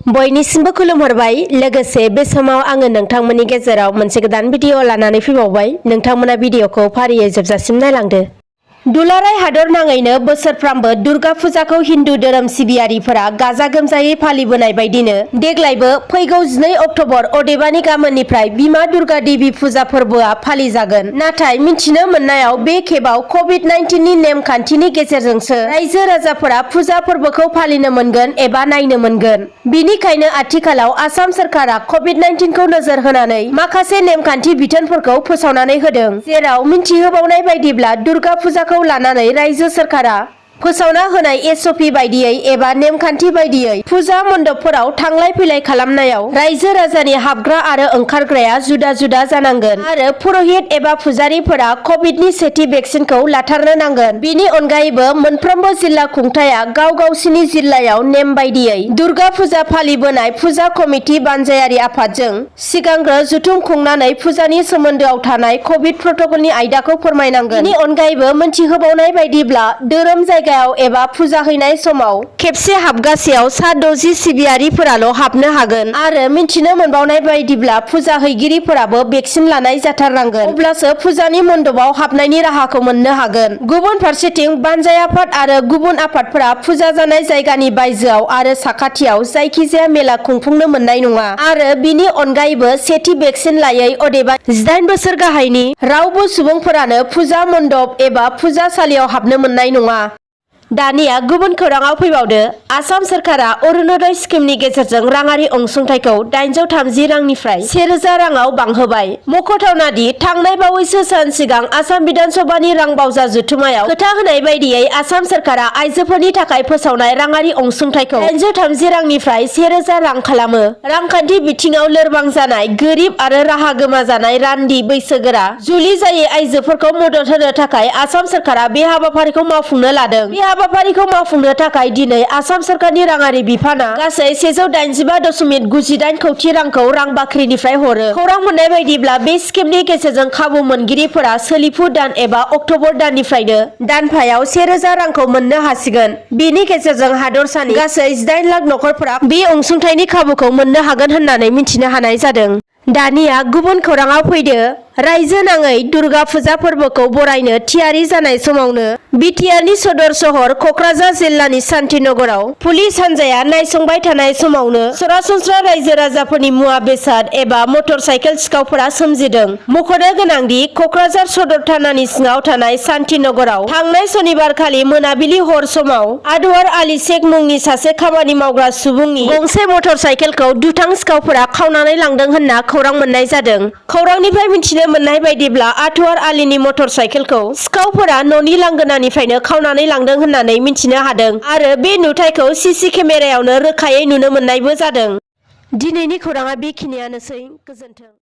बयनिसिमबो खुलुमहरबाय। लोगोसे बे समाव आङो नोंथांमोननि गेजेराव मोनसे गोदान भिडिअ लानानै फैबावबाय। नोंथांमोना भिडिअखौ फारियै जोबजासिम नायलांदो। दुलाराय हादर नाङैनो बोसोरफ्रामबो दुर्गा फुजाखौ हिन्दु धोरोम सिबियारिफोरा गाजा गोमजायै फालिबोनाय बायदिनो देग्लायबो फैगौ 12 अक्ट'बर अदेबानि गाबोननिफ्राय बिमा दुर्गा देवी फुजा फोरबोआ फालिजागोन। नाथाय मिथिनो मोननायाव बे खेबाव कभिड-19 नि नेमखान्थिनि गेजेरजोंसो रायजो राजाफोरा फुजा फोरबोखौ फालिनो मोनगोन एबा नायनो मोनगोन। बिनिखायनो आथिखालाव आसाम सोरखारा कभिड-19 खौ नोजोर होनानै माखासे नेमखान्थि बिथोनफोरखौ फोसावनानै होदों। जेराव मिन्थिहोबावनाय बायदिब्ला दुर्गा फुजाखौ लानानै रायजो सोरखारा फोसावना होनाय एसओपि बायदियै एबा नेमखान्थि बायदियै फुजा मण्डपफोराव थांलाय फैलाय खालामनायाव रायजो राजानि हाबग्रा आरो ओंखारग्राया जुदा जुदा जानांगोन आरो पुर'हित एबा फुजारिफोरा कभिडनि सेथि भेक्सिनखौ लाथारनो नांगोन। बेनि अनगायैबो मोनफ्रोमबो जिल्ला खुंथाया गाव गावसिनि जिल्लायाव नेम बायदियै दुर्गा फुजा फालिबोनाय फुजा कमिटि बानजायारि आफादजों सिगांग्रो जथुम खुंनानै फुजानि सोमोन्दोआव थानाय कभिड प्रट'कलनि आयदाखौ फोरमायनांगोन। बेनि अनगायैबो मोनथिहोबावनाय बायदिब्ला धोरोम जायगायाव एबा फुजा हैनाय समाव खेबसे हाबगासेयाव 60 सिबियारिफोराल' हाबनो हागोन आरो मिथिनो मोनबावनाय बायदिब्ला फुजा हैगिरिफोराबो भेक्सिन लानाय जाथारनांगोन। अब्लासो फुजानि मण्डपआव हाबनायनि राहाखौ मोननो हागोन। गुबुन फारसेथिं बानजाय आफाद आरो गुबुन आफादफोरा फुजा जानाय जायगानि बायजोआव आरो साखाथियाव जायखिजाया मेला खुंफुंनो मोननाय नङा आरो बिनि अनगायैबो सेथि भेक्सिन लायै अदेबा 18 बोसोर गाहायनि रावबो सुबुंफोरानो फुजा मण्डप एबा फुजासालियाव हाबनो मोननाय नङा। दानिया गुबुन खौराङाव फैबावदो। आसाम सोरखारा अरुणोदय स्किमनि गेजेरजों राङारि अनसुंथाइखौ 830 रांनिफ्राय 1000 राङाव बांहोबाय। मख'थावना दि थांनाय बावैसो सान सिगां आसाम बिधानसभानि रां बावजा जथुमायाव खोथा होनाय बायदियै आसाम सोरखारा आइजोफोरनि थाखाय फोसावनाय राङारि अनसुंथाइखौ 830 रांनिफ्राय 1000 रां खालामो। रांखान्थि बिथिङाव लोरबां जानाय, गोरिब आरो राहा गोमाजानाय रान्दि बैसोगोरा जुलि जायै आइजोफोरखौ मदद होनो थाखाय आसाम सोरखारा बे हाबाफारिखौ मावफुंनो लादों। बे हाबाफारिखौ मावफुंनो थाखाय दिनै आसाम सोरखारनि राङारि बिफाना गासै 185.98 कौटि रांखौ रां बाख्रिनिफ्राय हरो। खौरां मोननाय बायदिब्ला बे स्किमनि गेजेरजों खाबु मोनगिरिफोरा सोलिफु दान एबा अक्ट'बर दाननिफ्रायनो दानफायाव 1000 रांखौ मोननो हासिगोन। बेनि गेजेरजों हादरसानि गासै 18 लाख नखरफोरा बे अनसुंथाइनि खाबुखौ मोननो हागोन होननानै मिथिनो हानाय जादों। दानिया गुबुन खौराङाव फैदो। रायजो नाङै दुर्गा फुजा फोरबोखौ बरायनो थियारि जानाय समावनो बिटिआरनि सदर सहर क'क्राझार जिल्लानि शान्तिनगराव पुलिस हान्जाया नायसंबाय थानाय समावनो सरासनस्रा रायजो राजाफोरनि मुवा बेसाद एबा मटर साइकेल सिखावफोरा सोमजिदों। मख'नो गोनांदि क'क्राझार सदर थानानि सिङाव थानाय शान्तिनगराव थांनाय सनिबारखालि मोनाबिलि हर समाव आदवार आली शेख मुंनि सासे खामानि मावग्रा सुबुंनि गंसे मटर साइकेलखौ दुथां सिखावफोरा खावनानै लांदों होनना खौरां मोननाय जादों। खौरांनिफ्राय मिथिनो मोननाय बायदिब्ला आदवार आलीनि मटर साइकेलखौ सिखावफोरा न'नि लांगोनानिफ्रायनो खावनानै लांदों होननानै मिथिनो हादों आरो बे नुथायखौ सीसी केमेरायावनो रोखायै नुनो मोननायबो जादों। दिनैनि खौराङा बेखिनियानोसै। गोजोन्थों।